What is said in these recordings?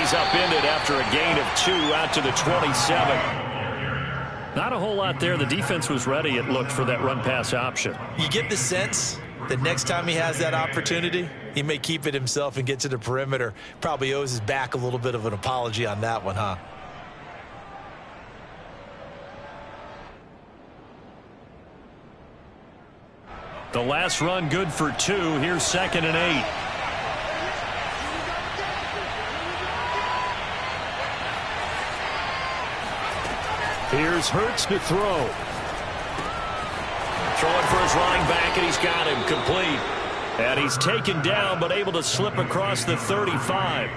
he's upended after a gain of 2 out to the 27. Not a whole lot there. The defense was ready, it looked, for that run-pass option. You get the sense that next time he has that opportunity, he may keep it himself and get to the perimeter. Probably owes his back a little bit of an apology on that one, huh? The last run good for 2. Here's 2nd and 8. Here's Hurts to throw. Throwing for his running back, and he's got him complete. And he's taken down, but able to slip across the 35.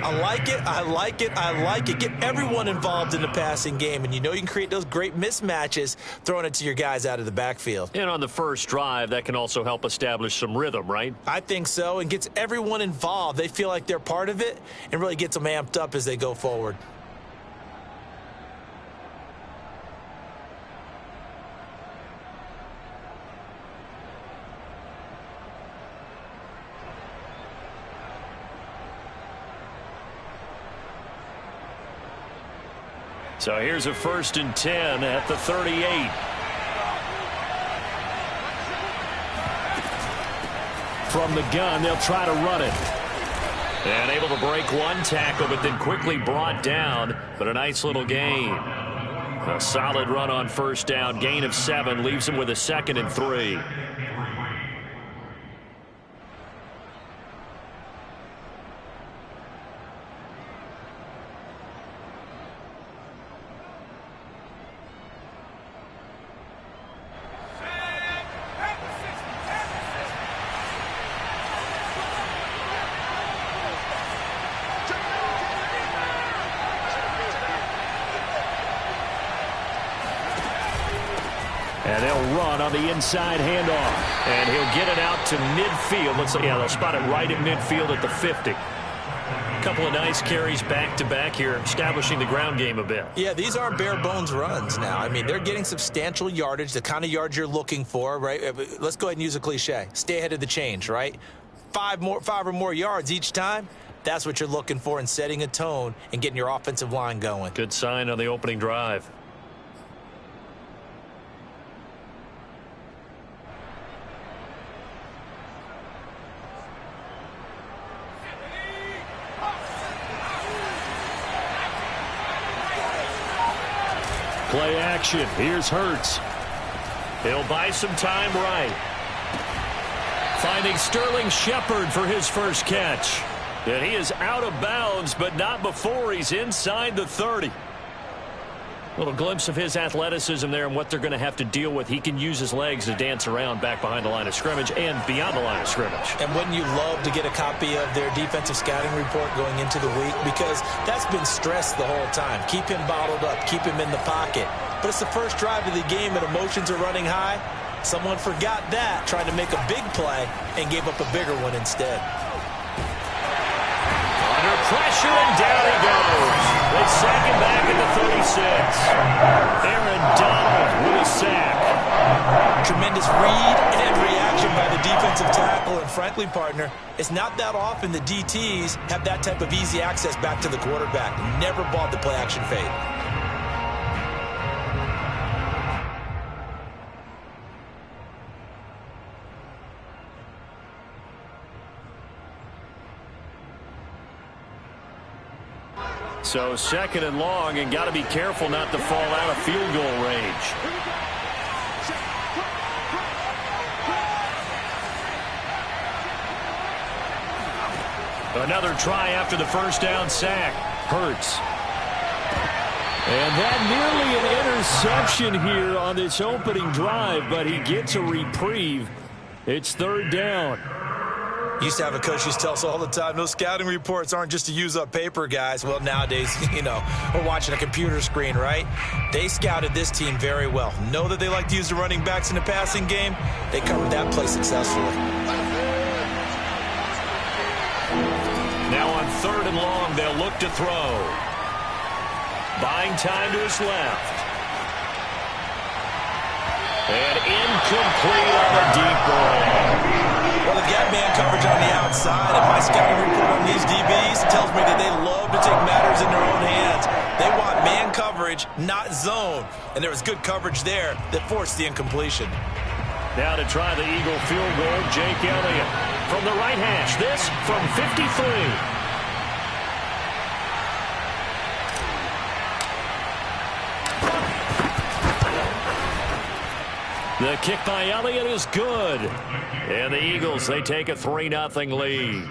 I like it, I like it, I like it. Get everyone involved in the passing game, and you know you can create those great mismatches throwing it to your guys out of the backfield. And on the first drive, that can also help establish some rhythm, right? I think so, and gets everyone involved. They feel like they're part of it and really gets them amped up as they go forward. So here's a 1st and 10 at the 38. From the gun, they'll try to run it. And able to break one tackle, but then quickly brought down. But a nice little gain. A solid run on 1st down. Gain of 7 leaves him with a 2nd and 3. And they'll run on the inside handoff. And he'll get it out to midfield. Looks like, yeah, they'll spot it right at midfield at the 50. A couple of nice carries back-to-back here, establishing the ground game a bit. Yeah, these aren't bare-bones runs now. I mean, they're getting substantial yardage, the kind of yards you're looking for, right? Let's go ahead and use a cliche. Stay ahead of the change, right? 5 or more yards each time. That's what you're looking for in setting a tone and getting your offensive line going. Good sign on the opening drive. Play action. Here's Hurts. He'll buy some time right. Finding Sterling Shepard for his first catch. And he is out of bounds, but not before he's inside the 30. Little glimpse of his athleticism there and what they're going to have to deal with. He can use his legs to dance around back behind the line of scrimmage and beyond the line of scrimmage. And wouldn't you love to get a copy of their defensive scouting report going into the week? Because that's been stressed the whole time. Keep him bottled up. Keep him in the pocket. But it's the first drive of the game and emotions are running high. Someone forgot that, tried to make a big play, and gave up a bigger one instead. Under pressure, and down he goes. They sack him back at the 36. Aaron Donald with a sack. Tremendous read and reaction by the defensive tackle. And frankly, partner, it's not that often the DTs have that type of easy access back to the quarterback. Never bought the play-action fade. So 2nd and long, and got to be careful not to fall out of field goal range. Another try after the first down sack. Hurts. And that nearly an interception here on this opening drive, but he gets a reprieve. It's 3rd down. Used to have a coach used to tell us all the time, those scouting reports aren't just to use up paper, guys. Well, nowadays, you know, we're watching a computer screen, right? They scouted this team very well. Know that they like to use the running backs in the passing game. They covered that play successfully. Now on 3rd and long, they'll look to throw. Buying time to his left. And incomplete on a deep ball. Well, they've got man coverage on the outside, and my scouting report on these DBs tells me that coverage, not zone. And there was good coverage there that forced the incompletion. Now to try the Eagle field goal, Jake Elliott. From the right hash, this from 53. The kick by Elliott is good. And the Eagles, they take a 3-0 lead.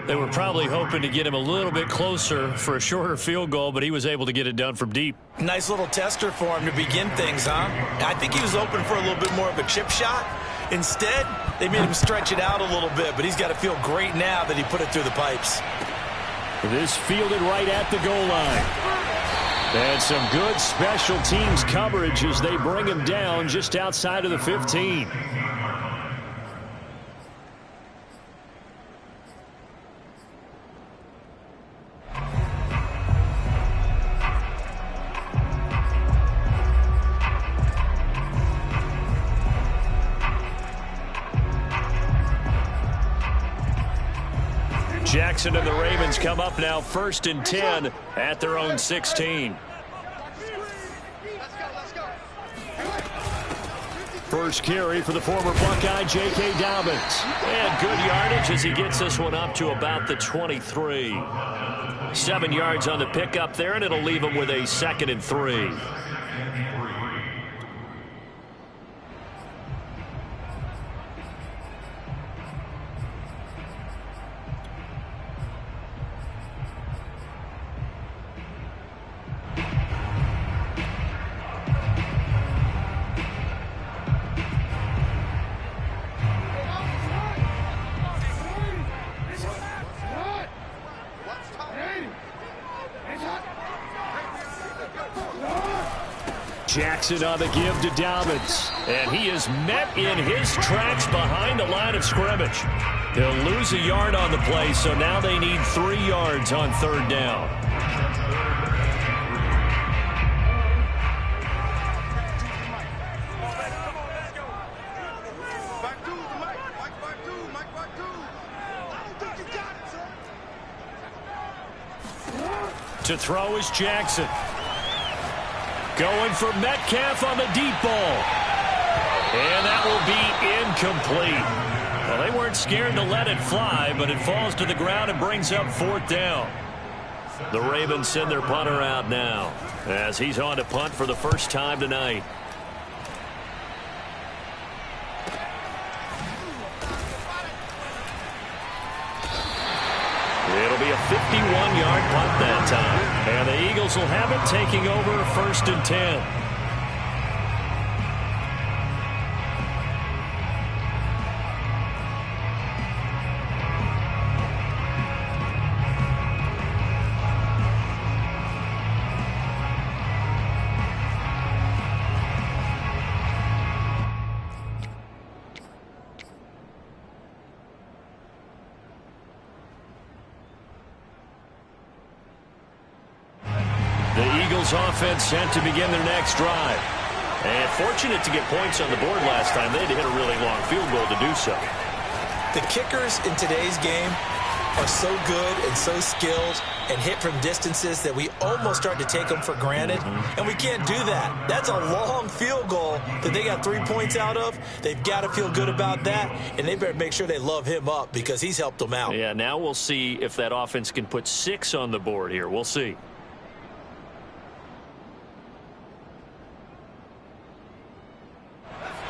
They were probably hoping to get him a little bit closer for a shorter field goal, but he was able to get it done from deep. Nice little tester for him to begin things, huh? I think he was open for a little bit more of a chip shot. Instead, they made him stretch it out a little bit, but he's got to feel great now that he put it through the pipes. This fielded right at the goal line. And some good special teams coverage as they bring him down just outside of the 15. Jackson and the Ravens come up now 1st and 10 at their own 16. First carry for the former Buckeye, J.K. Dobbins. And good yardage as he gets this one up to about the 23. 7 yards on the pickup there, and it'll leave him with a 2nd and 3. Jackson on the give to Dobbins. And he is met in his tracks behind the line of scrimmage. They'll lose a yard on the play, so now they need 3 yards on 3rd down. To throw is Jackson. Going for Metcalf on the deep ball. And that will be incomplete. Well, they weren't scared to let it fly, but it falls to the ground and brings up 4th down. The Ravens send their punter out now as he's on to punt for the first time tonight. It'll be a 51-yard punt that time. And the Eagles will have it, taking over 1st and 10. Offense sent to begin their next drive. And fortunate to get points on the board last time. They had to hit a really long field goal to do so. The kickers in today's game are so good and so skilled and hit from distances that we almost start to take them for granted. And we can't do that. That's a long field goal that they got 3 points out of. They've got to feel good about that, and they better make sure they love him up because he's helped them out. Yeah, now we'll see if that offense can put 6 on the board here. We'll see.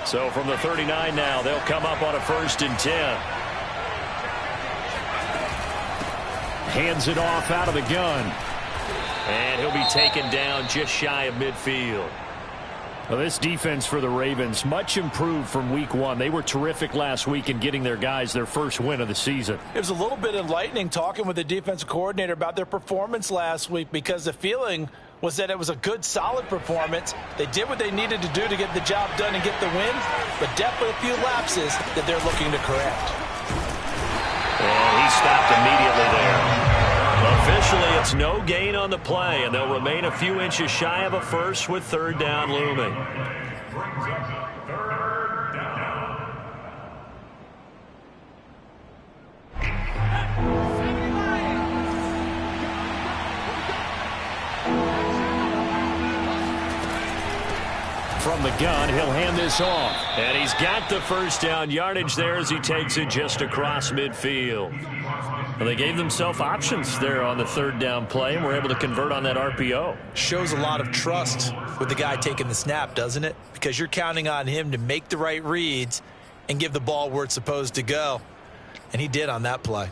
So from the 39 now, they'll come up on a 1st and 10. Hands it off out of the gun. And he'll be taken down just shy of midfield. Well, this defense for the Ravens, much improved from week 1. They were terrific last week in getting their guys their first win of the season. It was a little bit enlightening talking with the defensive coordinator about their performance last week because the feeling was that it was a good, solid performance. They did what they needed to do to get the job done and get the win, but definitely a few lapses that they're looking to correct. And he stopped immediately there. Officially, it's no gain on the play, and they'll remain a few inches shy of a first with 3rd down looming. from the gun. He'll hand this off. And he's got the first down yardage there as he takes it just across midfield. Well, they gave themselves options there on the third down play and were able to convert on that RPO. Shows a lot of trust with the guy taking the snap, doesn't it? Because you're counting on him to make the right reads and give the ball where it's supposed to go. And he did on that play.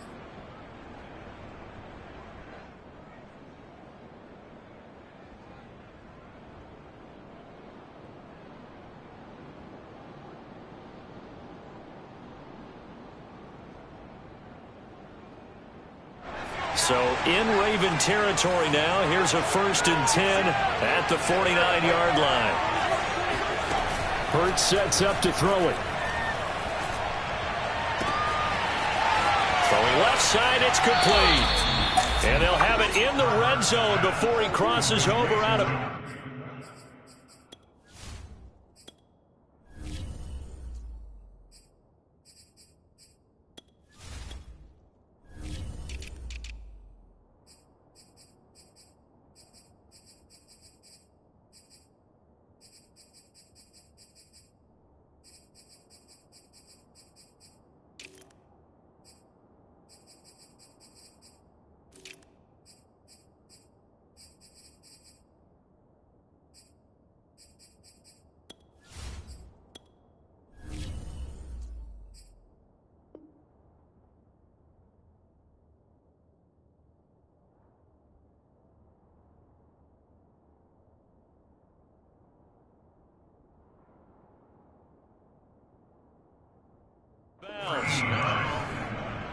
So in Raven territory now. Here's a 1st and 10 at the 49-yard line. Hurts sets up to throw it. Throwing left side, it's complete. And they'll have it in the red zone before he crosses over out of...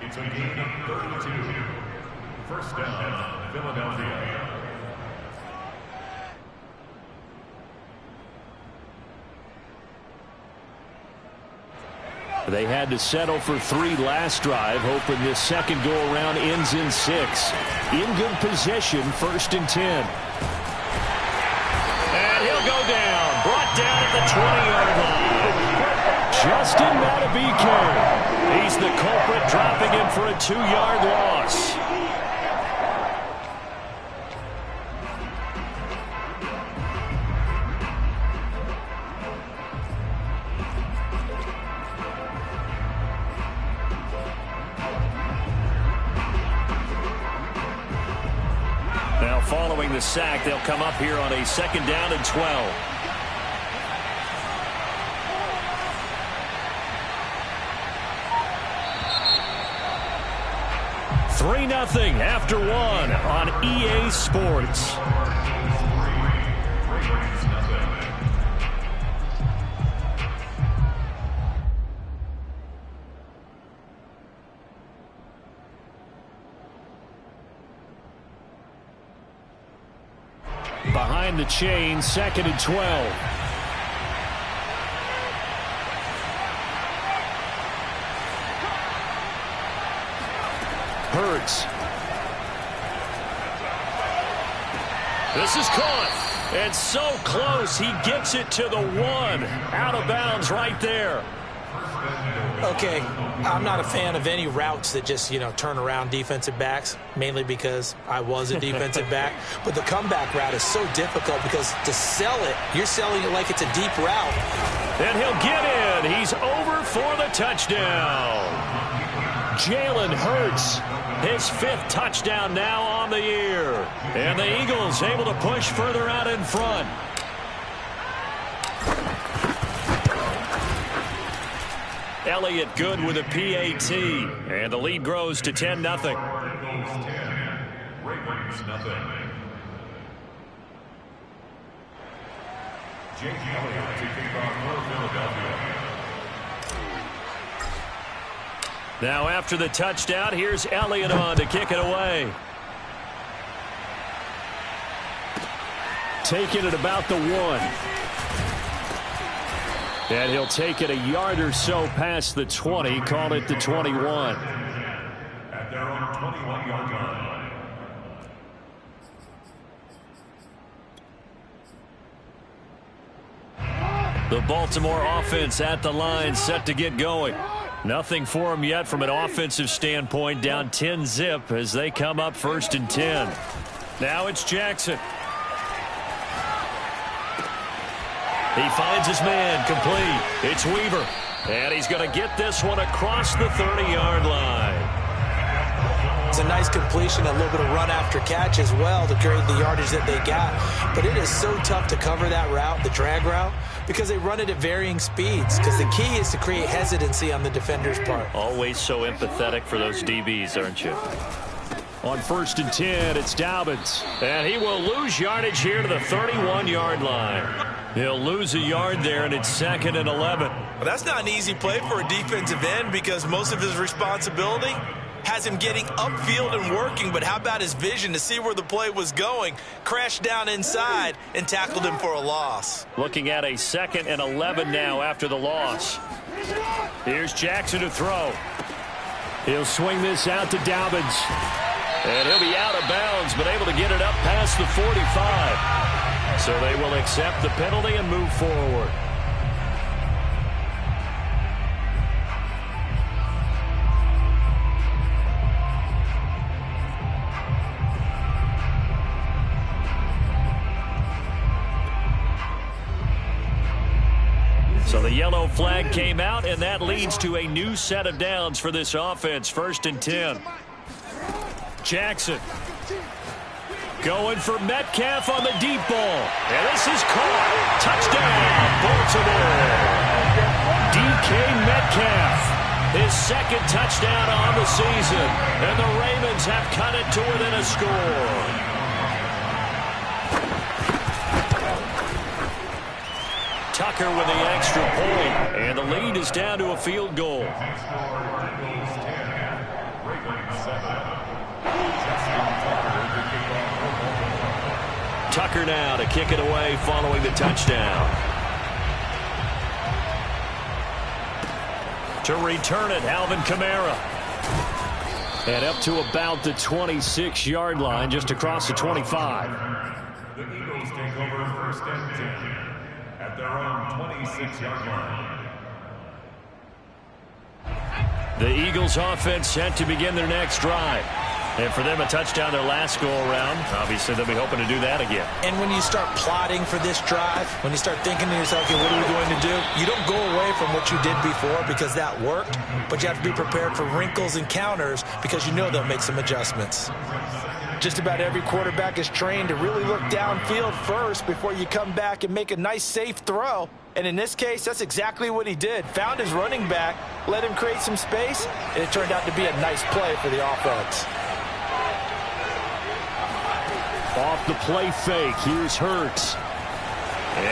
It's a gain of 32. First down, Philadelphia. They had to settle for 3 last drive, hoping this second go-around ends in 6. In good position, 1st and 10. And he'll go down. Brought down at the 20-yard line. Justin Madubuike. He's the culprit, dropping him for a 2-yard loss. Now following the sack, they'll come up here on a 2nd down and 12. 3-0 after 1 on EA Sports. Behind the chain, 2nd and 12. Hurts. This is caught. And so close. He gets it to the 1. Out of bounds right there. Okay, I'm not a fan of any routes that just, turn around defensive backs, mainly because I was a defensive back. But the comeback route is so difficult because to sell it, you're selling it like it's a deep route. And he'll get in. He's over for the touchdown. Jalen Hurts, his 5th touchdown now on the year. And the Eagles able to push further out in front. Elliott good with a PAT. And the lead grows to 10-0. Ravens 0. Jake Elliott to kick off for Philadelphia. Now after the touchdown, here's Elliott on to kick it away. Taking it about the 1. And he'll take it a yard or so past the 20, call it the 21. At their own 21-yard line. The Baltimore offense at the line, set to get going. Nothing for them yet from an offensive standpoint, down 10-0 as they come up 1st and 10. Now it's Jackson. He finds his man, complete. It's Weaver. And he's going to get this one across the 30-yard line. It's a nice completion, a little bit of run after catch as well to create the yardage that they got. But it is so tough to cover that route, the drag route, because they run it at varying speeds. Because the key is to create hesitancy on the defender's part. Always so empathetic for those DBs, aren't you? On 1st and 10, it's Dobbins. And he will lose yardage here to the 31-yard line. He'll lose a yard there, and it's 2nd and 11. Well, that's not an easy play for a defensive end because most of his responsibility has him getting upfield and working, but how about his vision to see where the play was going, crashed down inside, and tackled him for a loss. Looking at a 2nd and 11 now after the loss. Here's Jackson to throw. He'll swing this out to Dobbins. And he'll be out of bounds, but able to get it up past the 45. So they will accept the penalty and move forward. So the yellow flag came out, and that leads to a new set of downs for this offense. 1st and 10. Jackson going for Metcalf on the deep ball. And this is caught. Touchdown, Baltimore. DK Metcalf, his 2nd touchdown on the season. And the Ravens have cut it to within a score. Tucker with the extra point, and the lead is down to a field goal. Tucker now to kick it away following the touchdown. To return it, Alvin Kamara. And up to about the 26-yard line, just across the 25. The Eagles take over 1st and 10 at their own 26-yard line. The Eagles offense set to begin their next drive. And for them, a touchdown their last go-around. Obviously, they'll be hoping to do that again. And when you start plotting for this drive, when you start thinking to yourself, okay, what are we going to do? You don't go away from what you did before because that worked, but you have to be prepared for wrinkles and counters because you know they'll make some adjustments. Just about every quarterback is trained to really look downfield first before you come back and make a nice, safe throw. And in this case, that's exactly what he did. Found his running back, let him create some space, and it turned out to be a nice play for the offense. Off the play fake, here's Hurts.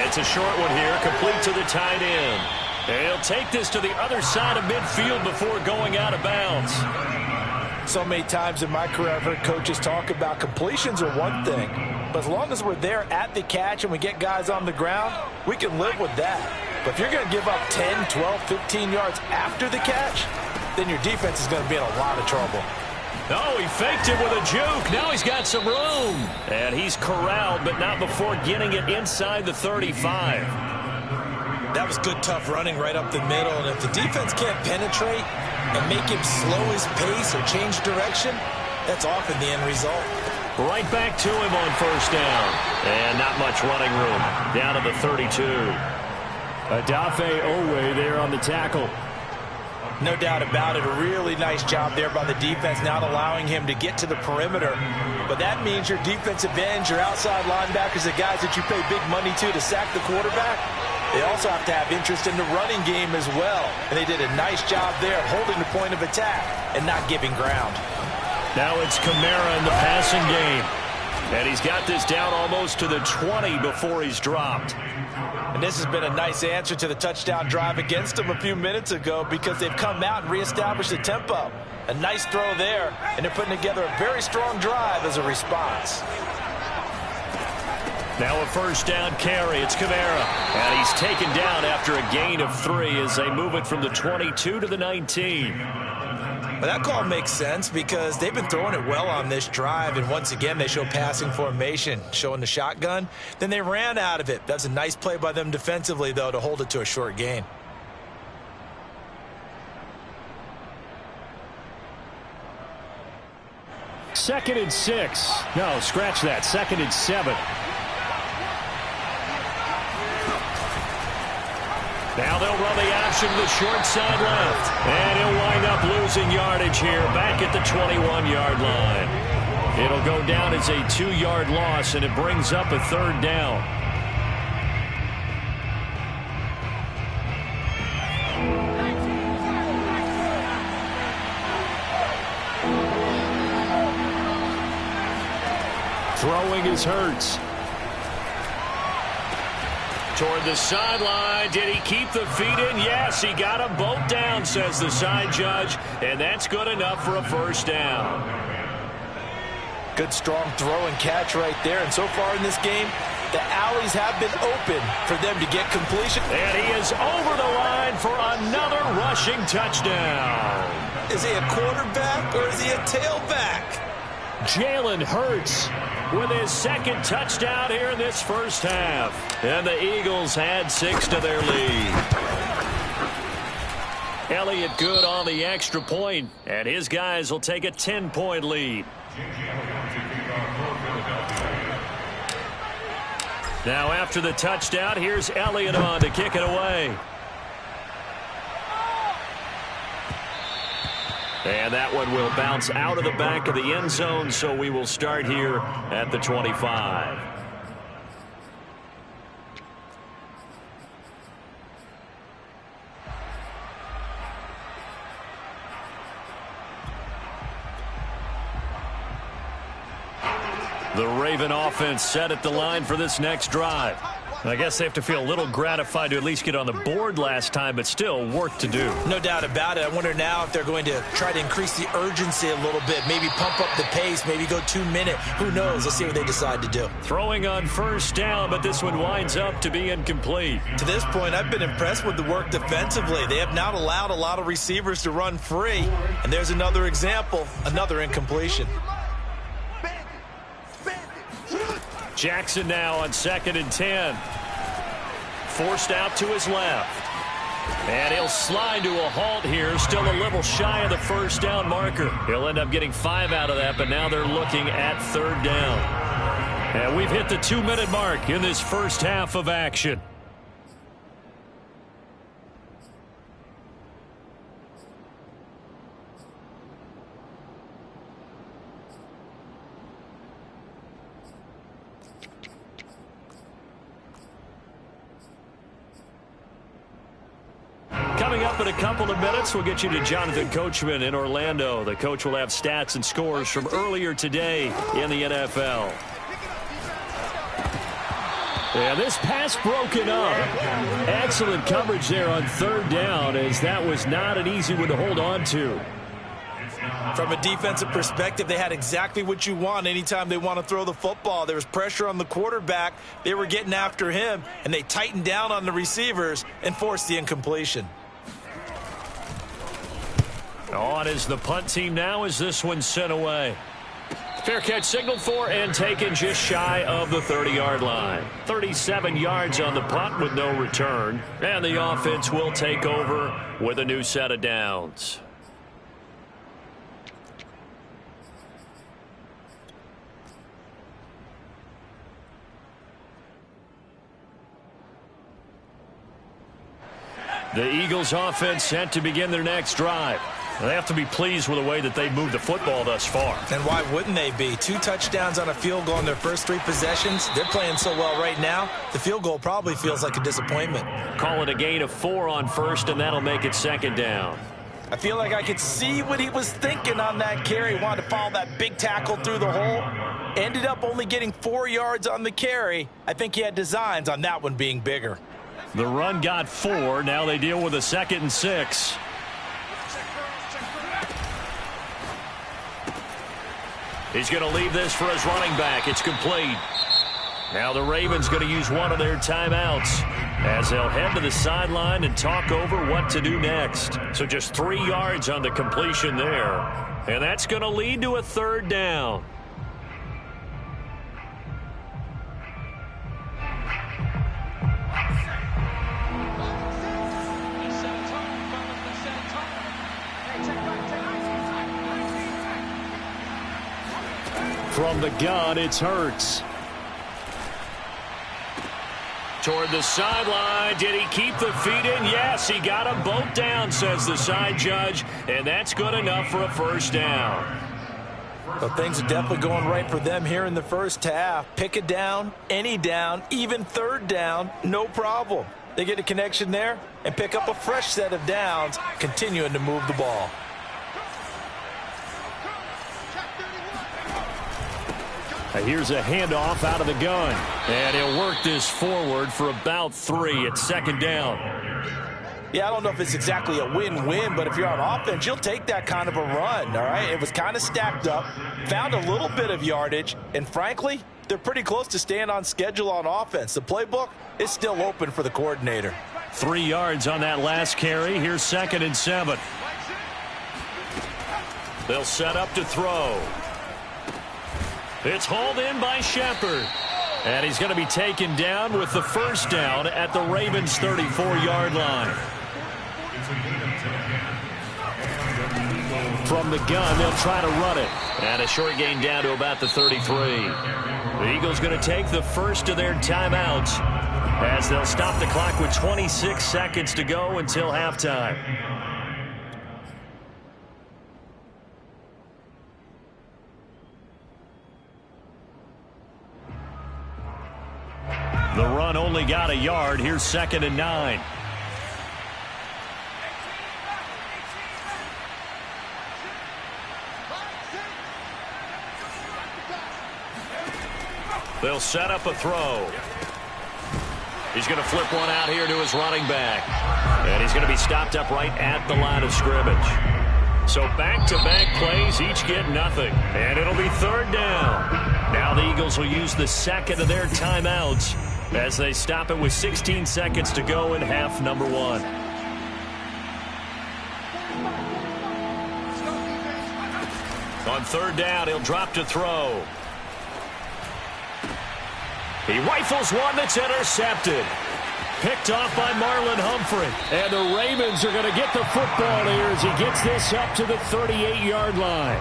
It's a short one here, complete to the tight end. And he'll take this to the other side of midfield before going out of bounds. So many times in my career, I've heard coaches talk about completions are one thing. But as long as we're there at the catch and we get guys on the ground, we can live with that. But if you're going to give up 10, 12, 15 yards after the catch, then your defense is going to be in a lot of trouble. Oh, he faked it with a juke. Now he's got some room. And he's corralled, but not before getting it inside the 35. That was good, tough running right up the middle. And if the defense can't penetrate and make him slow his pace or change direction, that's often the end result. Right back to him on 1st down. And not much running room. Down to the 32. Odafe Owe there on the tackle. No doubt about it. A really nice job there by the defense, not allowing him to get to the perimeter. But that means your defensive ends, your outside linebackers, the guys that you pay big money to sack the quarterback, they also have to have interest in the running game as well. And they did a nice job there holding the point of attack and not giving ground. Now it's Kamara in the passing game. And he's got this down almost to the 20 before he's dropped. And this has been a nice answer to the touchdown drive against them a few minutes ago because they've come out and reestablished the tempo. A nice throw there, and they're putting together a very strong drive as a response. Now a 1st down carry. It's Kamara. And he's taken down after a gain of 3 as they move it from the 22 to the 19. But that call makes sense because they've been throwing it well on this drive, and once again they show passing formation, showing the shotgun. Then they ran out of it. That's a nice play by them defensively, though, to hold it to a short gain. Second and 6. No, scratch that. 2nd and 7. they'll run the option to the short side left. And he'll wind up losing yardage here back at the 21-yard line. It'll go down as a 2-yard loss, and it brings up a third down. Throwing is Hurts. Toward the sideline. Did he keep the feet in? Yes, he got them both down, says the side judge. And that's good enough for a first down. Good, strong throw and catch right there. And so far in this game, the alleys have been open for them to get completion. And he is over the line for another rushing touchdown. Is he a quarterback or is he a tailback? Jalen Hurts with his second touchdown here in this first half. And the Eagles add 6 to their lead. Elliott good on the extra point, and his guys will take a 10-point lead. Now after the touchdown, here's Elliott on to kick it away. And that one will bounce out of the back of the end zone, so we will start here at the 25. The Raven offense set at the line for this next drive. I guess they have to feel a little gratified to at least get on the board last time, but still work to do. No doubt about it. I wonder now if they're going to try to increase the urgency a little bit, maybe pump up the pace, maybe go 2-minute. Who knows? Let's see what they decide to do. Throwing on first down, but this one winds up to be incomplete. To this point, I've been impressed with the work defensively. They have not allowed a lot of receivers to run free. And there's another example, another incompletion. Jackson now on 2nd and 10. Forced out to his left. And he'll slide to a halt here. Still a little shy of the first down marker. He'll end up getting 5 out of that, but now they're looking at 3rd down. And we've hit the 2-minute mark in this first half of action. Coming up in a couple of minutes, we'll get you to Jonathan Coachman in Orlando. The coach will have stats and scores from earlier today in the NFL. Yeah, this pass broken up. Excellent coverage there on 3rd down, as that was not an easy one to hold on to. From a defensive perspective, they had exactly what you want anytime they want to throw the football. There was pressure on the quarterback. They were getting after him, and they tightened down on the receivers and forced the incompletion. On is the punt team now as this one's sent away. Fair catch signaled for and taken just shy of the 30-yard line. 37 yards on the punt with no return. And the offense will take over with a new set of downs. The Eagles offense set to begin their next drive. They have to be pleased with the way that they moved the football thus far. And why wouldn't they be? 2 touchdowns on a field goal in their first 3 possessions. They're playing so well right now, the field goal probably feels like a disappointment. Call it a gain of 4 on first, and that'll make it 2nd down. I feel like I could see what he was thinking on that carry. He wanted to follow that big tackle through the hole. Ended up only getting 4 yards on the carry. I think he had designs on that one being bigger. The run got 4. Now they deal with a 2nd and 6. He's going to leave this for his running back. It's complete. Now the Ravens going to use one of their timeouts as they'll head to the sideline and talk over what to do next. So just 3 yards on the completion there. And that's going to lead to a 3rd down. From the gun, it's Hurts. Toward the sideline. Did he keep the feet in? Yes, he got them both down, says the side judge. And that's good enough for a first down. Well, things are definitely going right for them here in the first half. Pick a down, any down, even third down, no problem. They get a connection there and pick up a fresh set of downs, continuing to move the ball. Here's a handoff out of the gun. And he'll work this forward for about 3 at second down. Yeah, I don't know if it's exactly a win-win, but if you're on offense, you'll take that kind of a run, all right? It was kind of stacked up, found a little bit of yardage, and frankly, they're pretty close to staying on schedule on offense. The playbook is still open for the coordinator. 3 yards on that last carry. Here's 2nd and 7. They'll set up to throw. It's hauled in by Shepard. And he's going to be taken down with the first down at the Ravens' 34-yard line. From the gun, they'll try to run it. And a short gain down to about the 33. The Eagles going to take the first of their timeouts as they'll stop the clock with 26 seconds to go until halftime. The run only got a yard. Here's 2nd and 9. They'll set up a throw. He's going to flip one out here to his running back. And he's going to be stopped up right at the line of scrimmage. So back-to-back plays, each get nothing. And it'll be 3rd down. Now the Eagles will use the second of their timeouts as they stop it with 16 seconds to go in half number 1. On 3rd down, he'll drop to throw. He rifles one that's intercepted. Picked off by Marlon Humphrey. And the Ravens are going to get the football here as he gets this up to the 38-yard line.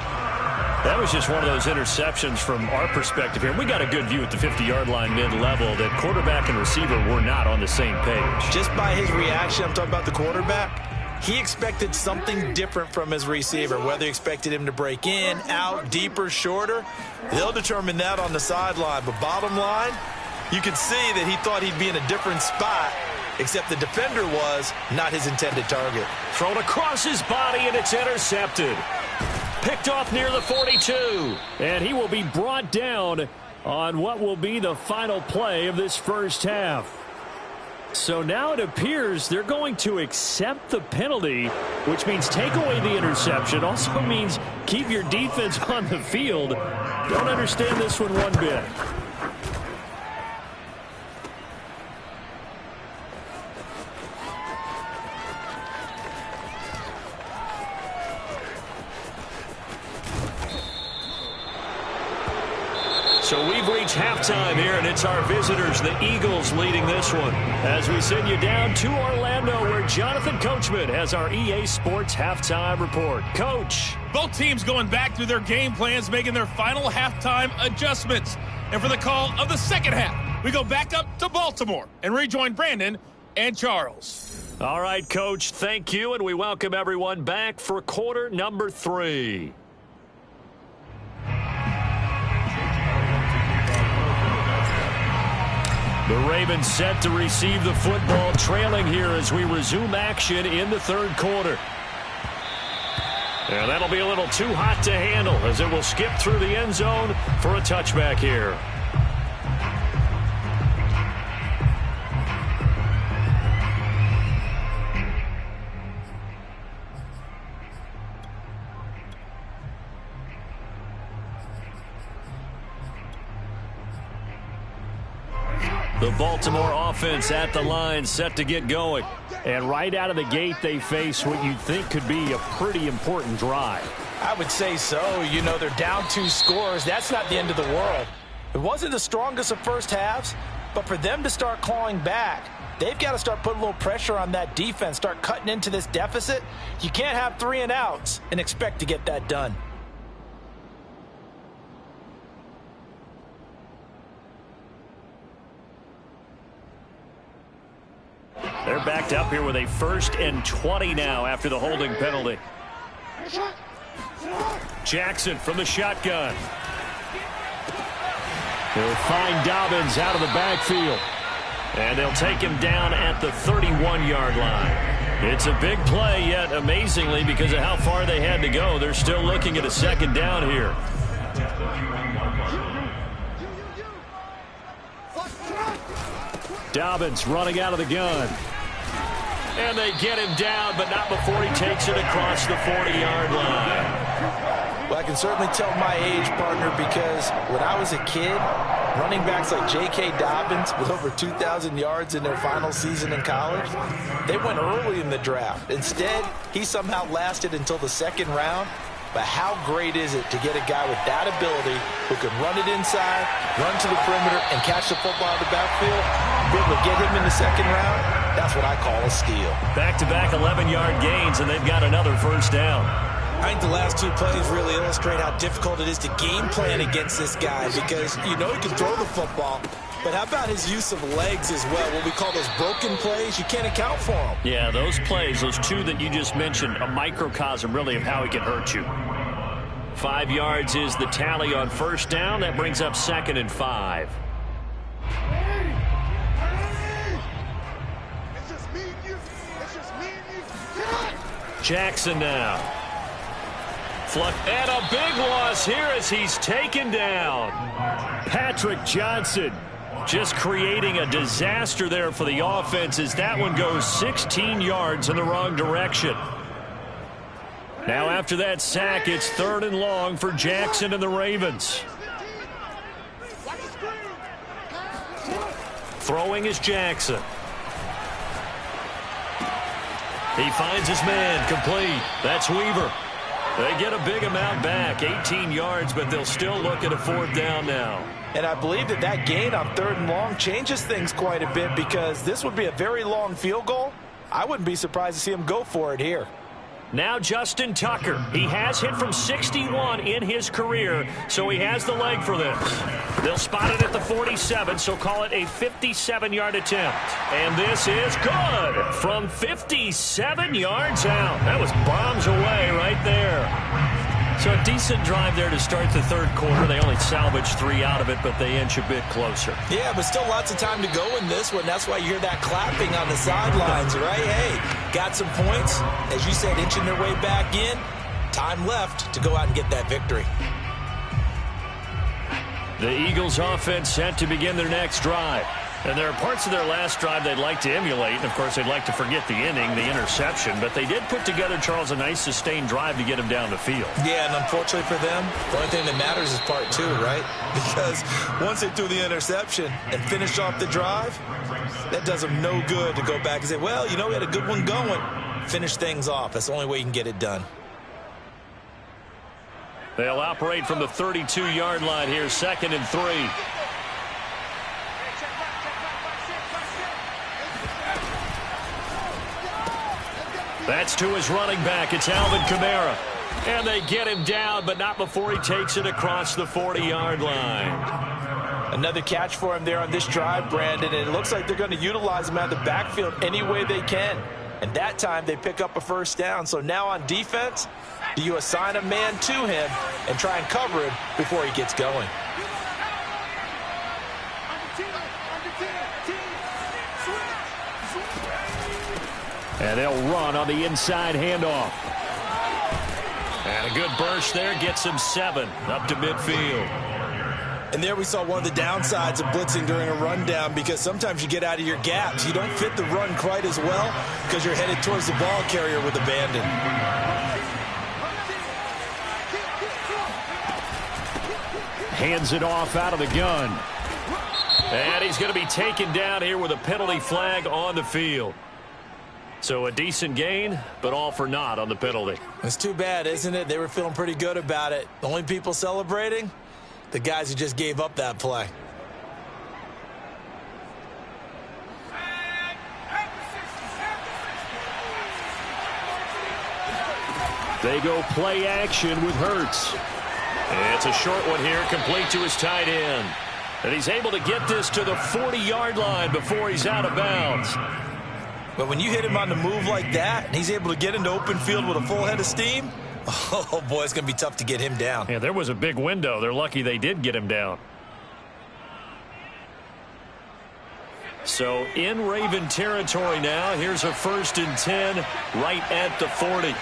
That was just one of those interceptions from our perspective here. We got a good view at the 50-yard line mid-level that quarterback and receiver were not on the same page. Just by his reaction, I'm talking about the quarterback, he expected something different from his receiver. Whether he expected him to break in, out, deeper, shorter, they'll determine that on the sideline. But bottom line, you could see that he thought he'd be in a different spot, except the defender was not his intended target. Thrown across his body, and it's intercepted. Picked off near the 42. And he will be brought down on what will be the final play of this first half. So now it appears they're going to accept the penalty, which means take away the interception. Also means keep your defense on the field. Don't understand this one one bit. So we've reached halftime here, and it's our visitors, the Eagles, leading this one. As we send you down to Orlando, where Jonathan Coachman has our EA Sports Halftime Report. Coach. Both teams going back through their game plans, making their final halftime adjustments. And for the call of the second half, we go back up to Baltimore and rejoin Brandon and Charles. All right, Coach, thank you, and we welcome everyone back for quarter number 3. The Ravens set to receive the football, trailing here as we resume action in the 3rd quarter. And that'll be a little too hot to handle as it will skip through the end zone for a touchback here. The Baltimore offense at the line, set to get going. And right out of the gate, they face what you'd think could be a pretty important drive. I would say so. You know, they're down 2 scores. That's not the end of the world. It wasn't the strongest of first halves, but for them to start clawing back, they've got to start putting a little pressure on that defense, start cutting into this deficit. You can't have 3 and outs and expect to get that done. picked up here with a 1st and 20 now after the holding penalty. Jackson from the shotgun. He'll find Dobbins out of the backfield. And they'll take him down at the 31-yard line. It's a big play, yet amazingly, because of how far they had to go, they're still looking at a 2nd down here. Dobbins running out of the gun. And they get him down, but not before he takes it across the 40-yard line. Well, I can certainly tell my age, partner, because when I was a kid, running backs like J.K. Dobbins with over 2,000 yards in their final season in college, they went early in the draft. Instead, he somehow lasted until the 2nd round. But how great is it to get a guy with that ability who can run it inside, run to the perimeter, and catch the football in the backfield? Be able to get him in the 2nd round? That's what I call a steal. Back-to-back 11-yard gains, and they've got another 1st down. I think the last 2 plays really illustrate how difficult it is to game plan against this guy because you know he can throw the football, but how about his use of legs as well? What we call those broken plays, you can't account for them. Yeah, those plays, those 2 that you just mentioned, a microcosm really of how he can hurt you. 5 yards is the tally on 1st down. That brings up 2nd and 5. Jackson now. And a big loss here as he's taken down. Patrick Johnson just creating a disaster there for the offense as that one goes 16 yards in the wrong direction. Now after that sack, it's 3rd and long for Jackson and the Ravens. Throwing is Jackson. He finds his man, complete. That's Weaver. They get a big amount back, 18 yards, but they'll still look at a 4th down now. And I believe that gain on 3rd and long changes things quite a bit because this would be a very long field goal. I wouldn't be surprised to see him go for it here. Now Justin Tucker. He has hit from 61 in his career, so he has the leg for this. They'll spot it at the 47, so call it a 57-yard attempt. And this is good from 57 yards out. That was bombs away right there. So a decent drive there to start the 3rd quarter. They only salvaged 3 out of it, but they inch a bit closer. Yeah, but still lots of time to go in this one. That's why you hear that clapping on the sidelines, right? Hey, got some points. As you said, inching their way back in. Time left to go out and get that victory. The Eagles offense set to begin their next drive. And there are parts of their last drive they'd like to emulate. And, of course, they'd like to forget the inning, the interception. But they did put together, Charles, a nice sustained drive to get him down the field. Yeah, and unfortunately for them, the only thing that matters is part 2, right? Because once they threw the interception and finished off the drive, that does them no good to go back and say, well, you know, we had a good one going. Finish things off. That's the only way you can get it done. They'll operate from the 32-yard line here, 2nd and 3. That's to his running back. It's Alvin Kamara. And they get him down, but not before he takes it across the 40-yard line. Another catch for him there on this drive, Brandon, and it looks like they're going to utilize him out of the backfield any way they can. And that time they pick up a 1st down. So now on defense, do you assign a man to him and try and cover him before he gets going? And they'll run on the inside handoff. And a good burst there gets him 7 up to midfield. And there we saw one of the downsides of blitzing during a rundown because sometimes you get out of your gaps. You don't fit the run quite as well because you're headed towards the ball carrier with abandon. Hands it off out of the gun. And he's going to be taken down here with a penalty flag on the field. So a decent gain, but all for naught on the penalty. It's too bad, isn't it? They were feeling pretty good about it. The only people celebrating, the guys who just gave up that play. They go play action with Hurts. It's a short one here, complete to his tight end. And he's able to get this to the 40-yard line before he's out of bounds. But when you hit him on the move like that, and he's able to get into open field with a full head of steam, oh, boy, it's going to be tough to get him down. Yeah, there was a big window. They're lucky they did get him down. So in Raven territory now. Here's a 1st and 10 right at the 40.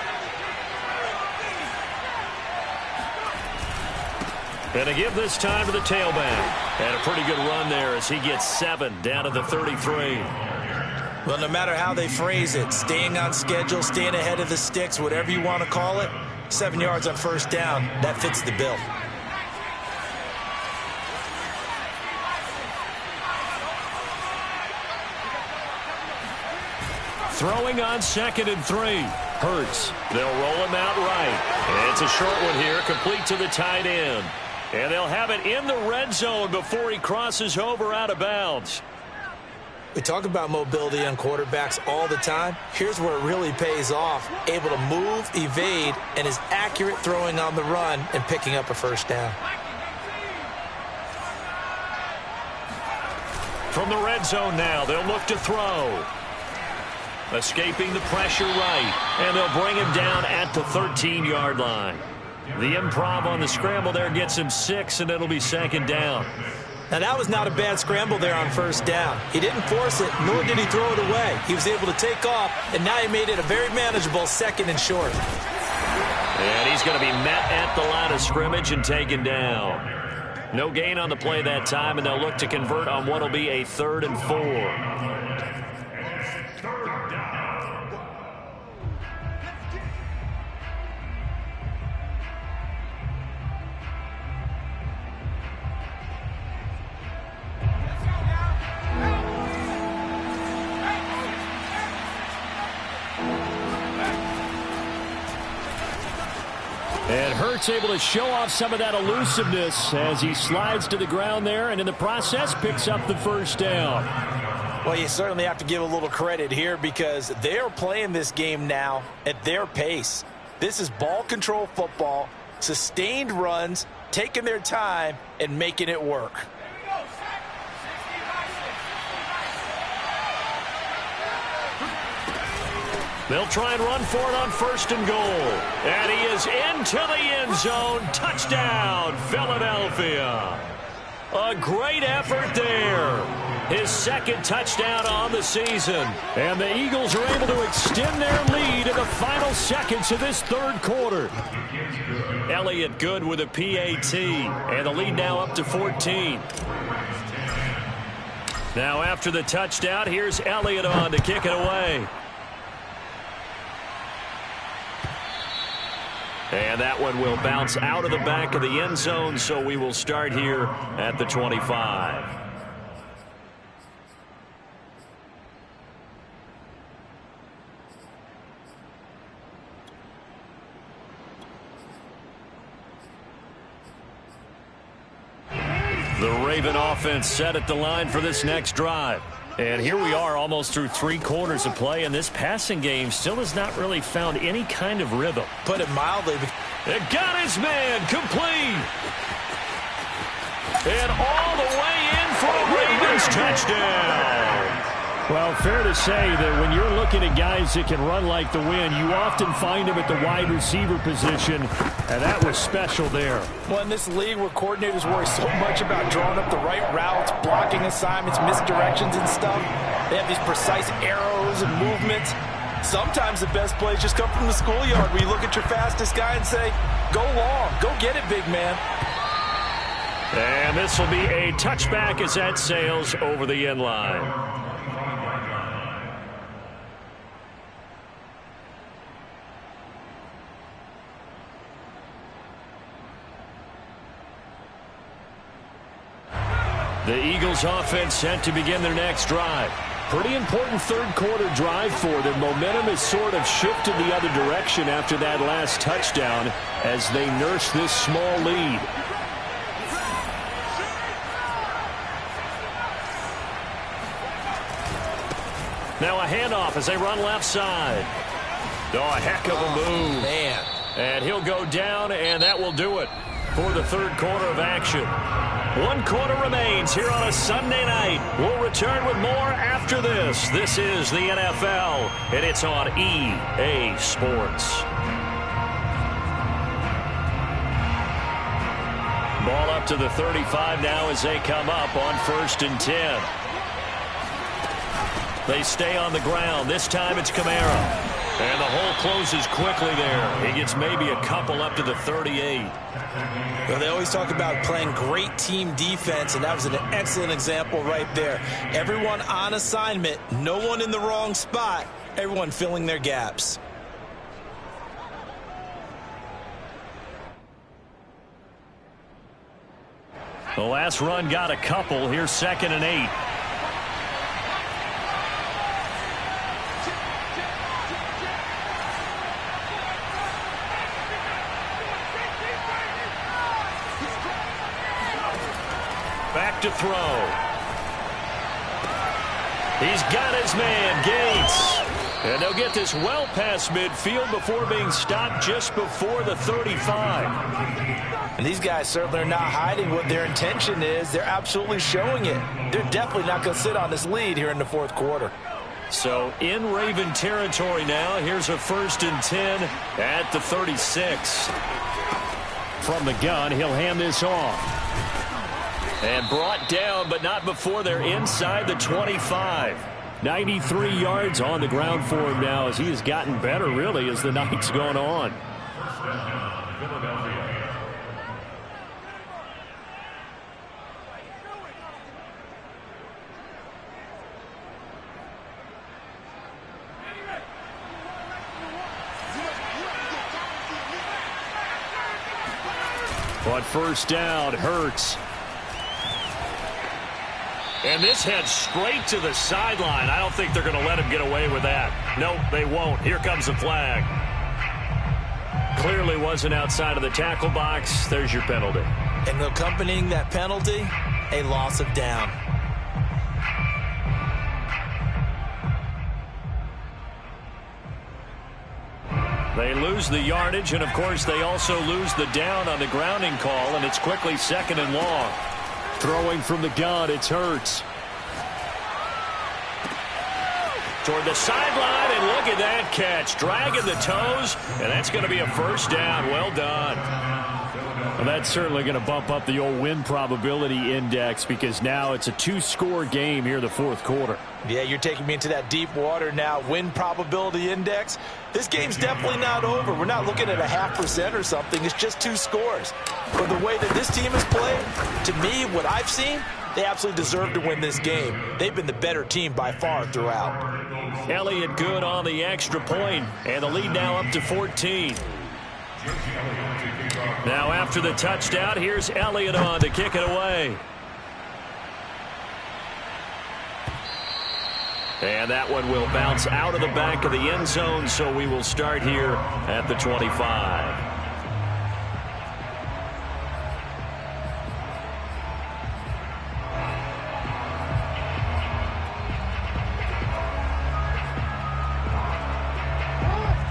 And to give this time to the tailback. And a pretty good run there as he gets 7 down to the 33. Well, no matter how they phrase it, staying on schedule, staying ahead of the sticks, whatever you want to call it, 7 yards on 1st down, that fits the bill. Throwing on 2nd and 3. Hurts. They'll roll him out right. It's a short one here, complete to the tight end. And they'll have it in the red zone before he crosses over out of bounds. We talk about mobility on quarterbacks all the time. Here's where it really pays off. Able to move, evade, and is accurate throwing on the run and picking up a 1st down. From the red zone now, they'll look to throw. Escaping the pressure right, and they'll bring him down at the 13-yard line. The improv on the scramble there gets him 6, and it'll be 2nd down. Now, that was not a bad scramble there on 1st down. He didn't force it, nor did he throw it away. He was able to take off, and now he made it a very manageable 2nd and short. And he's going to be met at the line of scrimmage and taken down. No gain on the play that time, and they'll look to convert on what will be a 3rd and 4. And Hurts able to show off some of that elusiveness as he slides to the ground there and in the process picks up the 1st down. Well, you certainly have to give a little credit here because they're playing this game now at their pace. This is ball control football, sustained runs, taking their time and making it work. They'll try and run for it on 1st and goal. And he is into the end zone. Touchdown, Philadelphia. A great effort there. His 2nd touchdown on the season. And the Eagles are able to extend their lead in the final seconds of this 3rd quarter. Elliott good with a PAT. And the lead now up to 14. Now after the touchdown, here's Elliott on to kick it away. And that one will bounce out of the back of the end zone, so we will start here at the 25. The Raven offense set at the line for this next drive. And here we are almost through 3 quarters of play, and this passing game still has not really found any kind of rhythm. Put it mildly. It got his man complete. And all the way in for a Ravens touchdown. Well, fair to say that when you're looking at guys that can run like the wind, you often find them at the wide receiver position, and that was special there. Well, in this league where coordinators worry so much about drawing up the right routes, blocking assignments, misdirections and stuff, they have these precise arrows and movements. Sometimes the best plays just come from the schoolyard where you look at your fastest guy and say, go long, go get it, big man. And this will be a touchback as that sails over the end line. The Eagles offense set to begin their next drive. Pretty important 3rd quarter drive for them. Momentum has sort of shifted the other direction after that last touchdown as they nurse this small lead. Now a handoff as they run left side. Oh, a heck of a move. Man. And he'll go down, and that will do it. for the third quarter of action. 1 quarter remains here on a Sunday night. We'll return with more after this. This is the NFL, and it's on EA Sports. Ball up to the 35 now as they come up on 1st and 10. They stay on the ground. This time it's Kamara. And the hole closes quickly there. He gets maybe a couple up to the 38. Well, they always talk about playing great team defense, and that was an excellent example right there. Everyone on assignment, no one in the wrong spot, everyone filling their gaps. The last run got a couple. Here's 2nd and 8. Back to throw. He's got his man, Gates. And they'll get this well past midfield before being stopped just before the 35. And these guys certainly are not hiding what their intention is. They're absolutely showing it. They're definitely not going to sit on this lead here in the 4th quarter. So in Raven territory now. Here's a 1st and 10 at the 36. From the gun, he'll hand this off. And brought down, but not before they're inside the 25. 93 yards on the ground for him now as he has gotten better, really, as the night's gone on. First down, Philadelphia. But 1st down, Hurts. And this heads straight to the sideline. I don't think they're going to let him get away with that. Nope, they won't. Here comes the flag. Clearly wasn't outside of the tackle box. There's your penalty. And accompanying that penalty, a loss of down. They lose the yardage, and of course they also lose the down on the grounding call, and it's quickly 2nd and long. Throwing from the gun, it's Hurts. Toward the sideline, and look at that catch. Dragging the toes, and that's going to be a 1st down. Well done. Well, that's certainly going to bump up the old win probability index because now it's a 2-score game here in the 4th quarter. Yeah, you're taking me into that deep water now. Win probability index. This game's definitely not over. We're not looking at a 0.5% or something. It's just 2 scores. But the way that this team has played, to me, what I've seen, they absolutely deserve to win this game. They've been the better team by far throughout. Elliott good on the extra point, and the lead now up to 14. Now after the touchdown, here's Elliott on to kick it away. And that one will bounce out of the back of the end zone, so we will start here at the 25.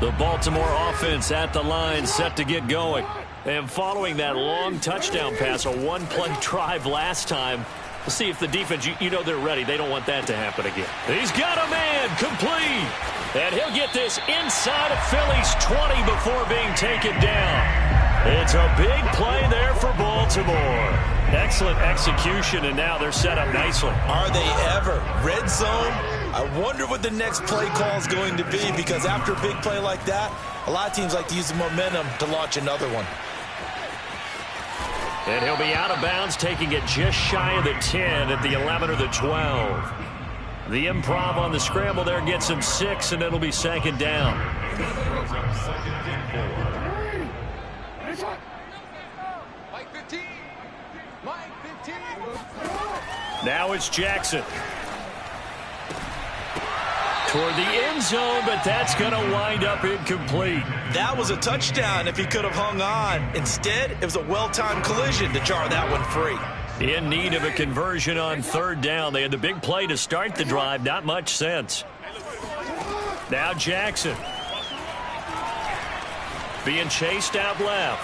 The Baltimore offense at the line, set to get going. And following that long touchdown pass, a 1-play drive last time, we'll see if the defense, you know they're ready. They don't want that to happen again. He's got a man, complete. And he'll get this inside of Philly's 20 before being taken down. It's a big play there for Baltimore. Excellent execution, and now they're set up nicely. Are they ever? Red zone? I wonder what the next play call is going to be, because after a big play like that, a lot of teams like to use the momentum to launch another one. And he'll be out of bounds, taking it just shy of the 10 at the 11 or the 12. The improv on the scramble there gets him 6, and it'll be 2nd down. Now it's Jackson. Toward the end zone, but that's going to wind up incomplete. That was a touchdown if he could have hung on. Instead, it was a well-timed collision to jar that one free. In need of a conversion on 3rd down. They had the big play to start the drive. Not much sense. Now Jackson. Being chased out left.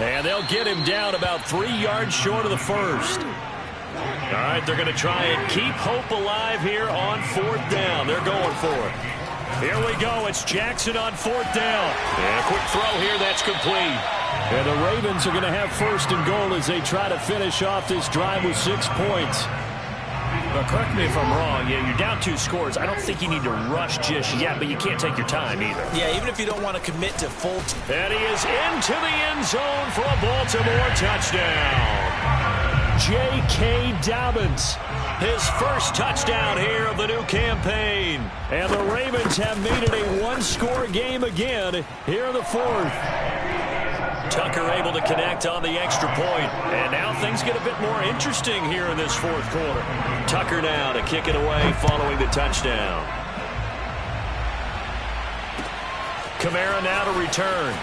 And they'll get him down about 3 yards short of the first. All right, they're going to try and keep hope alive here on 4th down. They're going for it. Here we go. It's Jackson on 4th down. And a quick throw here. That's complete. And the Ravens are going to have 1st and goal as they try to finish off this drive with 6 points. But correct me if I'm wrong. Yeah, you're down 2 scores. I don't think you need to rush just yet, but you can't take your time either. Yeah, even if you don't want to commit to full. And he is into the end zone for a Baltimore touchdown. J.K. Dobbins, his first touchdown here of the new campaign. And the Ravens have made it a 1-score game again here in the 4th. Tucker able to connect on the extra point. And now things get a bit more interesting here in this 4th quarter. Tucker now to kick it away following the touchdown. Kamara now to return.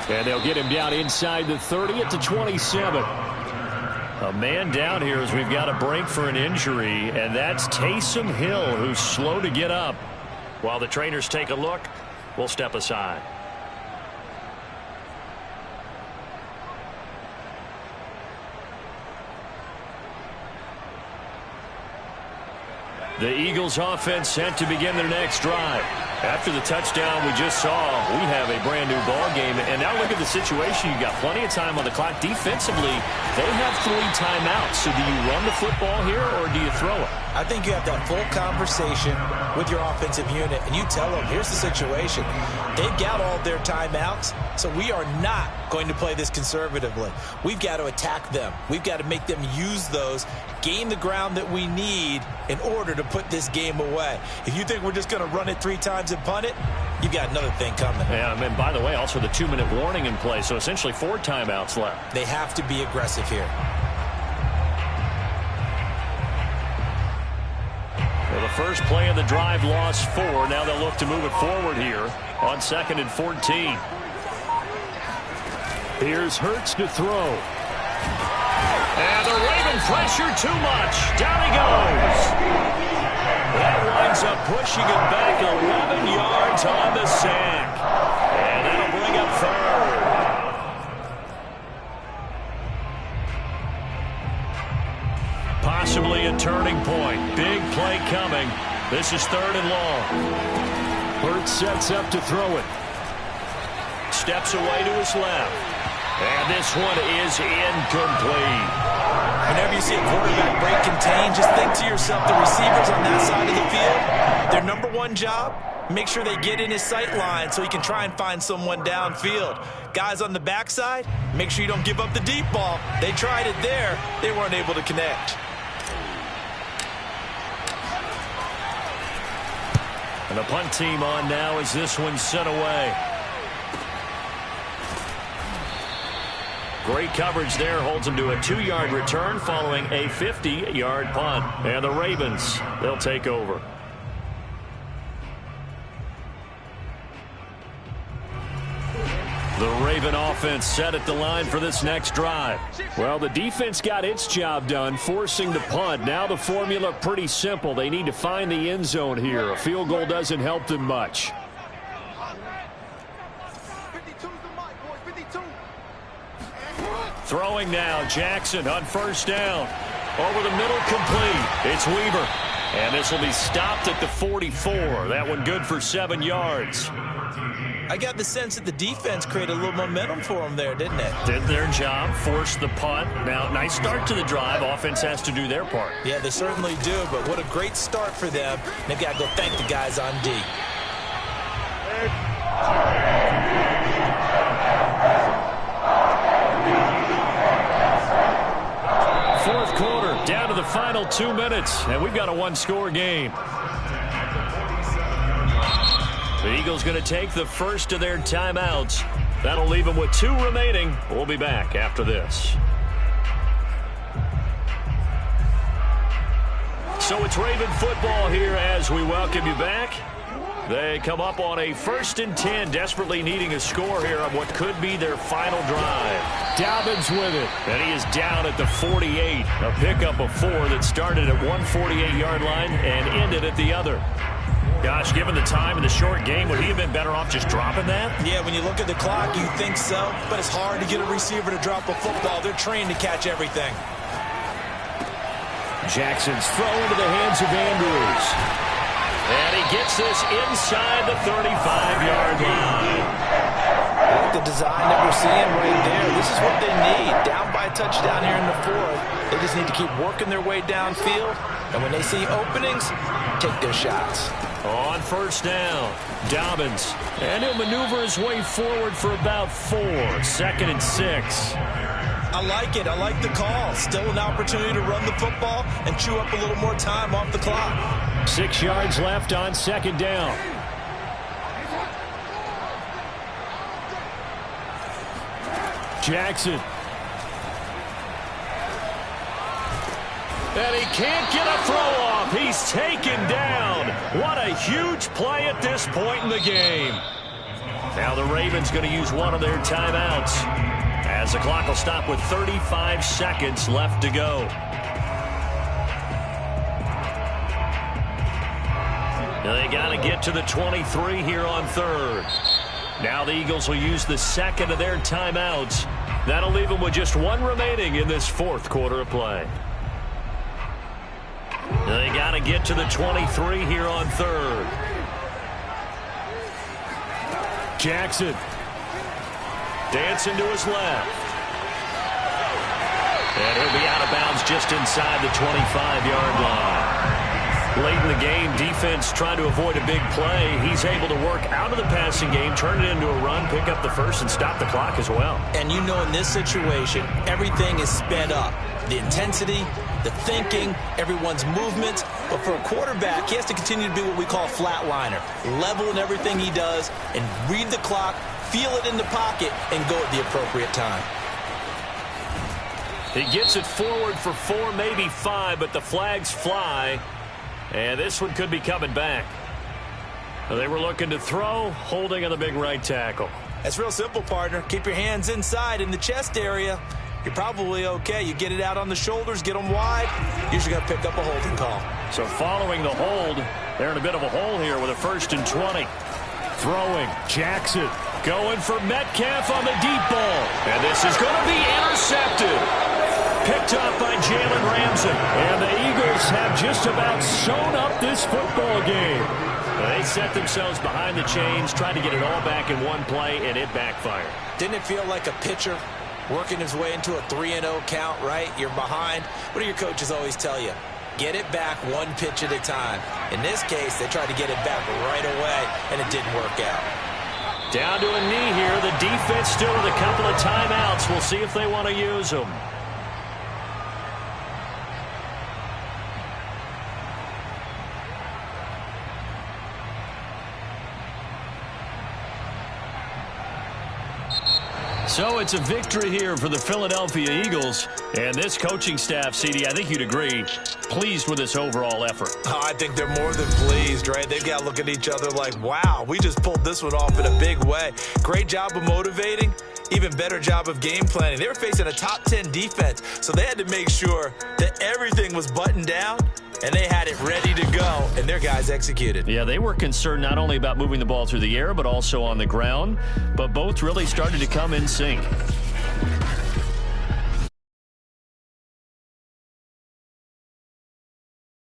And they'll get him down inside the 30 at the 27. A man down here as we've got a break for an injury, and that's Taysom Hill, who's slow to get up. While the trainers take a look, we'll step aside. The Eagles offense set to begin their next drive. After the touchdown we just saw, we have a brand new ball game. And now look at the situation. You've got plenty of time on the clock. Defensively, they have 3 timeouts. So do you run the football here or do you throw it? I think you have that full conversation with your offensive unit, and you tell them, here's the situation. They've got all their timeouts, so we are not going to play this conservatively. We've got to attack them. We've got to make them use those, gain the ground that we need in order to put this game away. If you think we're just going to run it 3 times and punt it, you've got another thing coming. Yeah, and by the way, also the 2-minute warning in play, so essentially 4 timeouts left. They have to be aggressive here. Well, the first play of the drive lost 4. Now they'll look to move it forward here on 2nd and 14. Here's Hurts to throw. And the Raven pressure too much. Down he goes. That winds up pushing him back 11 yards on the sack. And that'll bring up 3rd. Possibly a turning point. Big play coming. This is 3rd and long. Hurts sets up to throw it. Steps away to his left. And this one is incomplete. Whenever you see a quarterback break contain, just think to yourself, the receivers on that side of the field, their number 1 job, make sure they get in his sight line so he can try and find someone downfield. Guys on the backside, make sure you don't give up the deep ball. They tried it there. They weren't able to connect. And the punt team on now as this one's sent away. Great coverage there, holds them to a 2-yard return following a 50-yard punt. And the Ravens, they'll take over. The Raven offense set at the line for this next drive. Well, the defense got its job done, forcing the punt. Now the formula pretty simple. They need to find the end zone here. A field goal doesn't help them much. Throwing now, Jackson on 1st down. Over the middle, complete. It's Weaver. And this will be stopped at the 44. That one good for 7 yards. I got the sense that the defense created a little momentum for them there, didn't it? Did their job, forced the punt. Now, nice start to the drive. Offense has to do their part. Yeah, they certainly do, but what a great start for them. They've got to go thank the guys on D. Fourth quarter, down to the final 2 minutes, and we've got a 1-score game. The Eagles going to take the first of their timeouts. That'll leave them with 2 remaining. We'll be back after this. So it's Raven football here as we welcome you back. They come up on a 1st and 10, desperately needing a score here on what could be their final drive. Dobbins with it, and he is down at the 48. A pickup of 4 that started at one 48-yard line and ended at the other. Gosh, given the time in the short game, would he have been better off just dropping that? Yeah, when you look at the clock, you think so, but it's hard to get a receiver to drop a football. They're trained to catch everything. Jackson's throw into the hands of Andrews. And he gets this inside the 35-yard line. I like the design that we're seeing right there. This is what they need. Down by a touchdown here in the fourth. They just need to keep working their way downfield. And when they see openings, take their shots. On first down, Dobbins. And he'll maneuver his way forward for about 4. 2nd and 6. I like it. I like the call. Still an opportunity to run the football and chew up a little more time off the clock. 6 yards left on 2nd down. Jackson. And he can't get a throw off. He's taken down. What a huge play at this point in the game. Now the Ravens going to use one of their timeouts, as the clock will stop with 35 seconds left to go. Now they got to get to the 23 here on 3rd. Now the Eagles will use the 2nd of their timeouts. That'll leave them with just 1 remaining in this 4th quarter of play. Now they got to get to the 23 here on 3rd. Jackson. Dancing to his left. And he'll be out of bounds just inside the 25-yard line. Late in the game, defense trying to avoid a big play. He's able to work out of the passing game, turn it into a run, pick up the first, and stop the clock as well. And you know, in this situation, everything is sped up. The intensity, the thinking, everyone's movements. But for a quarterback, he has to continue to be what we call a flatliner. Level in everything he does and read the clock, feel it in the pocket, and go at the appropriate time. He gets it forward for 4, maybe 5, but the flags fly. And this one could be coming back. They were looking to throw, holding on the big right tackle. That's real simple, partner. Keep your hands inside in the chest area. You're probably okay. You get it out on the shoulders, get them wide. Usually got to pick up a holding call. So following the hold, they're in a bit of a hole here with a 1st and 20. Throwing, Jackson going for Metcalf on the deep ball. And this is going to be intercepted. Picked up by Jalen Ramsey. And the Eagles have just about sewn up this football game. They set themselves behind the chains, tried to get it all back in one play, and it backfired. Didn't it feel like a pitcher working his way into a 3-0 count, right? You're behind. What do your coaches always tell you? Get it back 1 pitch at a time. In this case, they tried to get it back right away, and it didn't work out. Down to a knee here. The defense still with a couple of timeouts. We'll see if they want to use them. So it's a victory here for the Philadelphia Eagles. And this coaching staff, CD, I think you'd agree, pleased with this overall effort. Oh, I think they're more than pleased, right? They've got to look at each other like, wow, we just pulled this one off in a big way. Great job of motivating. Even better job of game planning. They were facing a top 10 defense, so they had to make sure that everything was buttoned down, and they had it ready to go, and their guys executed. Yeah, they were concerned not only about moving the ball through the air, but also on the ground, but both really started to come in sync.